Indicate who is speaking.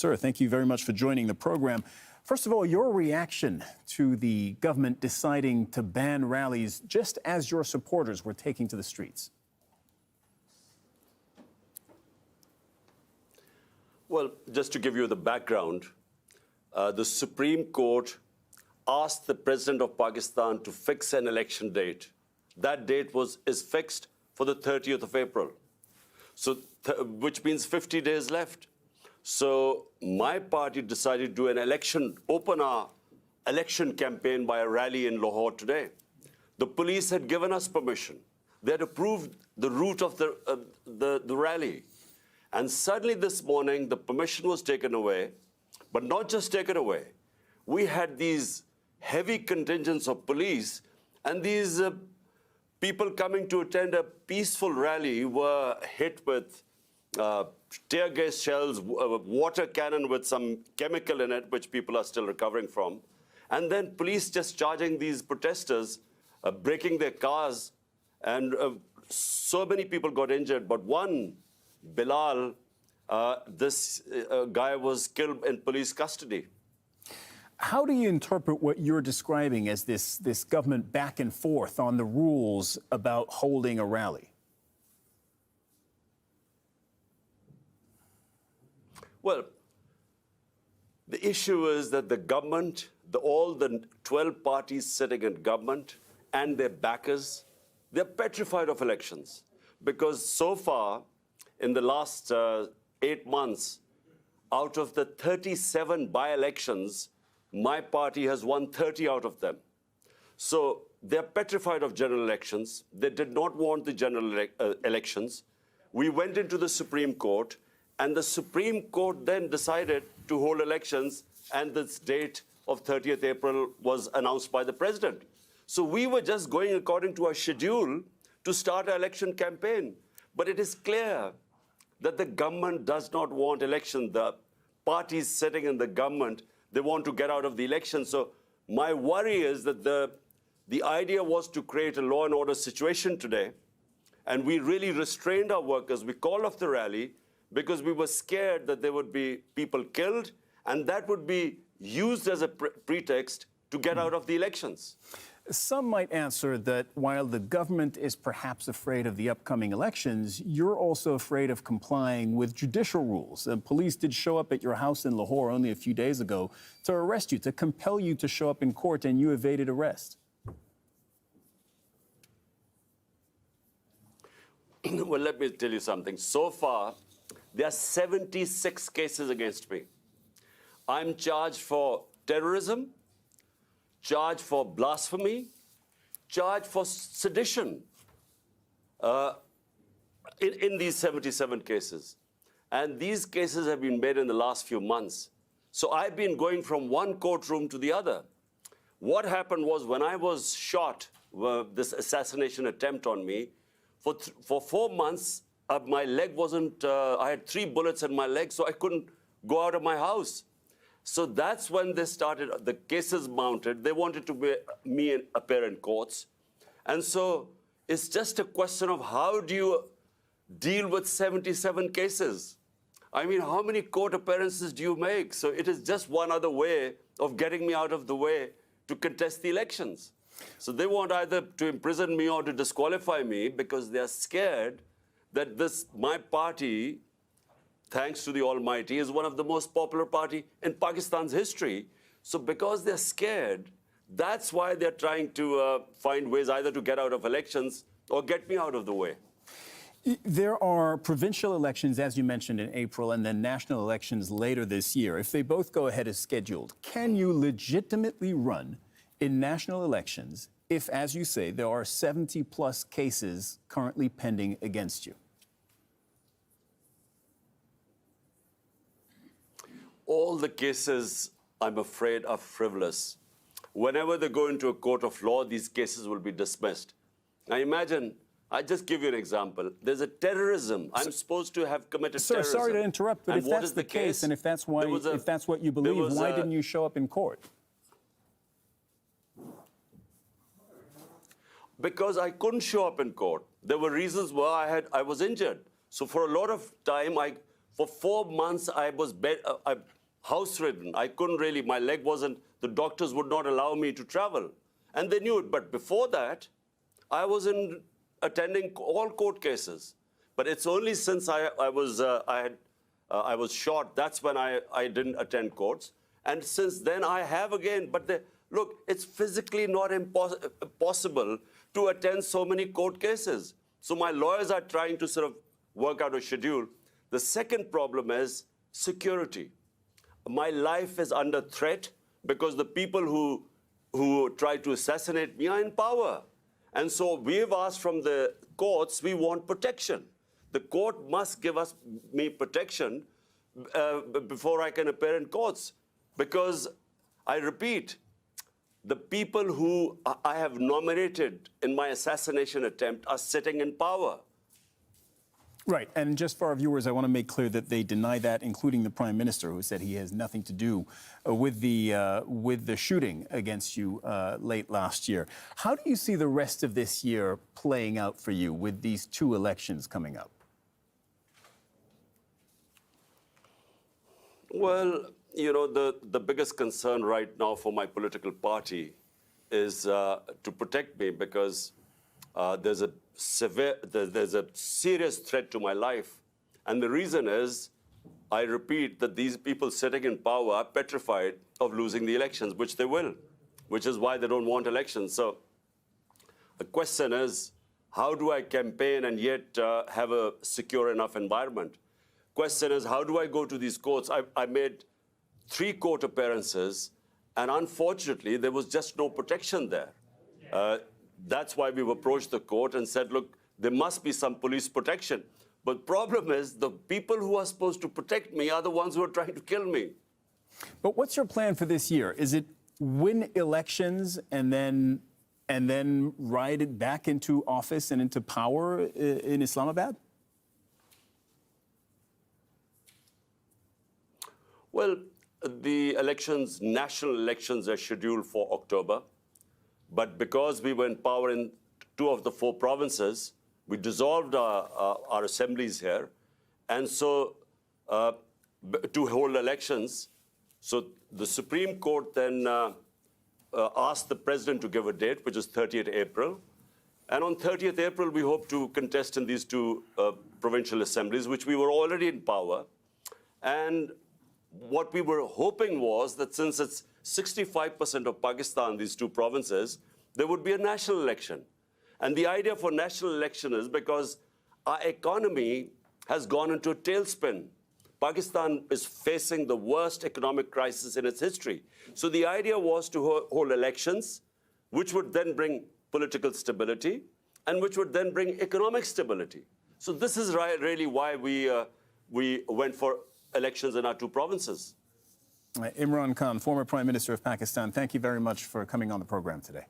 Speaker 1: Sir, thank you very much for joining the program. First of all, your reaction to the government deciding to ban rallies just as your supporters were taking to the streets.
Speaker 2: Well, just to give you the background, the Supreme Court asked the President of Pakistan to fix an election date. That date is fixed for the 30th of April, so which means 50 days left. So my party decided to do an election, open our election campaign by a rally in Lahore today. The police had given us permission. They had approved the route of the rally. And suddenly this morning, the permission was taken away, but not just taken away. We had these heavy contingents of police, and these people coming to attend a peaceful rally were hit with tear gas shells, water cannon with some chemical in it, which people are still recovering from. And then police just charging these protesters, breaking their cars, and so many people got injured. But one, Bilal, this guy was killed in police custody.
Speaker 1: How do you interpret what you're describing as this government back and forth on the rules about holding a rally?
Speaker 2: Well, the issue is that the government, all the 12 parties sitting in government and their backers, they're petrified of elections. Because so far, in the last 8 months, out of the 37 by-elections, my party has won 30 out of them. So they're petrified of general elections. They did not want the general elections. We went into the Supreme Court, and the Supreme Court then decided to hold elections, and this date of 30th April was announced by the president. So we were just going according to our schedule to start our election campaign. But it is clear that the government does not want election. The parties sitting in the government, they want to get out of the election. So my worry is that the idea was to create a law and order situation today, and we really restrained our workers. We called off the rally because we were scared that there would be people killed, and that would be used as a pretext to get out of the elections.
Speaker 1: Some might answer that while the government is perhaps afraid of the upcoming elections, you're also afraid of complying with judicial rules. Police did show up at your house in Lahore only a few days ago to arrest you, to compel you to show up in court, and you evaded arrest.
Speaker 2: Well, let me tell you something. So far, there are 76 cases against me. I'm charged for terrorism, charged for blasphemy, charged for sedition in these 77 cases. And these cases have been made in the last few months. So I've been going from one courtroom to the other. What happened was when I was shot, this assassination attempt on me, for 4 months, my leg wasn't, I had 3 bullets in my leg, so I couldn't go out of my house. So that's when they started, the cases mounted. They wanted to be me appear in courts. And so it's just a question of how do you deal with 77 cases? I mean, how many court appearances do you make? So it is just one other way of getting me out of the way to contest the elections. So they want either to imprison me or to disqualify me because they are scared that my party, thanks to the Almighty, is one of the most popular party in Pakistan's history. So because they're scared, that's why they're trying to find ways either to get out of elections or get me out of the way.
Speaker 1: There are provincial elections, as you mentioned, in April, and then national elections later this year. If they both go ahead as scheduled, can you legitimately run in national elections if, as you say, there are 70-plus cases currently pending against you?
Speaker 2: All the cases, I'm afraid, are frivolous. Whenever they go into a court of law, these cases will be dismissed. Now imagine, I just give you an example. There's a terrorism. I'm supposed to have committed terrorism.
Speaker 1: Sir, sorry to interrupt, but if that's the case, and if that's what you believe, why didn't you show up in court?
Speaker 2: Because I couldn't show up in court. There were reasons why I was injured. So for a lot of time, For 4 months, I was house-ridden. I couldn't really, my leg wasn't, the doctors would not allow me to travel. And they knew it. But before that, I was attending all court cases. But it's only since I was shot, that's when I didn't attend courts. And since then, I have again. But look, it's physically not possible to attend so many court cases. So my lawyers are trying to sort of work out a schedule. The second problem is security. My life is under threat because the people who try to assassinate me are in power. And so we've asked from the courts, we want protection. The court must give me protection before I can appear in courts. Because, I repeat, the people who I have nominated in my assassination attempt are sitting in power.
Speaker 1: Right, and just for our viewers, I want to make clear that they deny that, including the Prime Minister, who said he has nothing to do with the shooting against you late last year. How do you see the rest of this year playing out for you with these 2 elections coming up?
Speaker 2: Well, you know, the biggest concern right now for my political party is to protect me, because there's a serious threat to my life. And the reason is, I repeat, that these people sitting in power are petrified of losing the elections, which they will, which is why they don't want elections. So the question is, how do I campaign and yet have a secure enough environment? Question is, how do I go to these courts? I made 3 court appearances, and unfortunately, there was just no protection there. That's why we've approached the court and said, look, there must be some police protection. But problem is, the people who are supposed to protect me are the ones who are trying to kill me.
Speaker 1: But what's your plan for this year? Is it win elections and then ride it back into office and into power in Islamabad?
Speaker 2: Well, the elections, national elections, are scheduled for October. But because we were in power in 2 of the 4 provinces, we dissolved our assemblies here. And so to hold elections, so the Supreme Court then asked the president to give a date, which is 30th April. And on 30th April, we hope to contest in these 2 provincial assemblies, which we were already in power. And what we were hoping was that since it's 65% of Pakistan, these 2 provinces, there would be a national election. And the idea for national election is because our economy has gone into a tailspin. Pakistan is facing the worst economic crisis in its history. So the idea was to hold elections, which would then bring political stability and which would then bring economic stability. So this is really why we went for elections in our 2 provinces.
Speaker 1: Imran Khan, former Prime Minister of Pakistan, thank you very much for coming on the program today.